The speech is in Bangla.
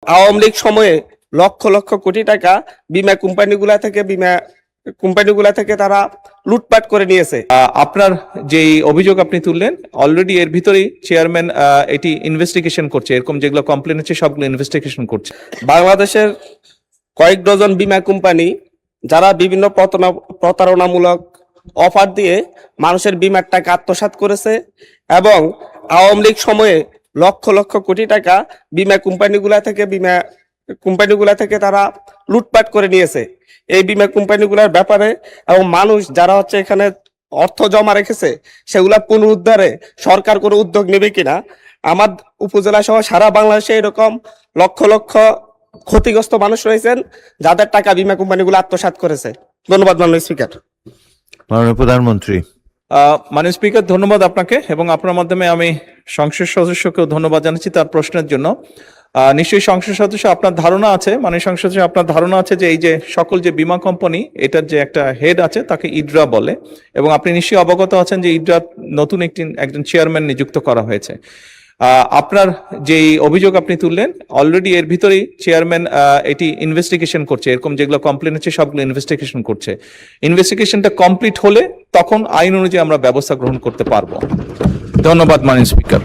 আওয়ামী লীগ সময়ে লক্ষ লক্ষ কোটি টাকা বীমা কোম্পানিগুলা থেকে তারা লুটপাট করে নিয়েছে। আপনার যেই অভিযোগ আপনি তুললেন, অলরেডি এর ভিতরেই চেয়ারম্যান এটি ইনভেস্টিগেশন করছে, এরকম যেগুলো কমপ্লেন আছে সবগুলো ইনভেস্টিগেশন করছে। বাংলাদেশের কয়েক ডজন বীমা কোম্পানি যারা বিভিন্ন প্রতারণামূলক অফার দিয়ে মানুষের বীমার টাকা আত্মসাৎ করেছে এবং আওয়ামী লীগ সময়ে লক্ষ লক্ষ কোটি টাকা বীমা কোম্পানিগুলা থেকে তারা লুটপাট করে নিয়েছে। এই বীমা কোম্পানিগুলোর ব্যাপারে এবং মানুষ যারা এখানে অর্থ জমা রেখেছে সেগুলা পুনরুদ্ধারে সরকার কোনো উদ্যোগ নেবে কিনা। আমার উপজেলা সহ সারা বাংলাদেশে এরকম লক্ষ লক্ষ ক্ষতিগ্রস্ত মানুষ রয়েছেন যাদের টাকা বীমা কোম্পানিগুলো আত্মসাৎ করেছে। ধন্যবাদ মাননীয় স্পিকার। মাননীয় প্রধানমন্ত্রী। মাননীয় স্পিকার, ধন্যবাদ আপনাকে এবং আপনার মাধ্যমে আমি সংসদ সদস্যকেও ধন্যবাদ জানাচ্ছি তার প্রশ্নের জন্য। নিশ্চয়ই সংসদ সদস্য আপনার ধারণা আছে, মাননীয় সংসদ সদস্য আপনার ধারণা আছে যে এই যে সকল যে বীমা কোম্পানি এটার যে একটা হেড আছে তাকে ইডরা বলে, এবং আপনি নিশ্চয়ই অবগত আছেন যে ইডরা নতুন একজন চেয়ারম্যান নিযুক্ত করা হয়েছে। আপনার যেই অভিযোগ আপনি তুললেন, অলরেডি এর ভিতরেই চেয়ারম্যান এটি ইনভেস্টিগেশন করছে, এরকম যেগুলো কমপ্লেন আছে সবগুলো ইনভেস্টিগেশন করছে। ইনভেস্টিগেশনটা কমপ্লিট হলে তখন আইন অনুযায়ী আমরা ব্যবস্থা গ্রহণ করতে পারবো। ধন্যবাদ মাননীয় স্পিকার।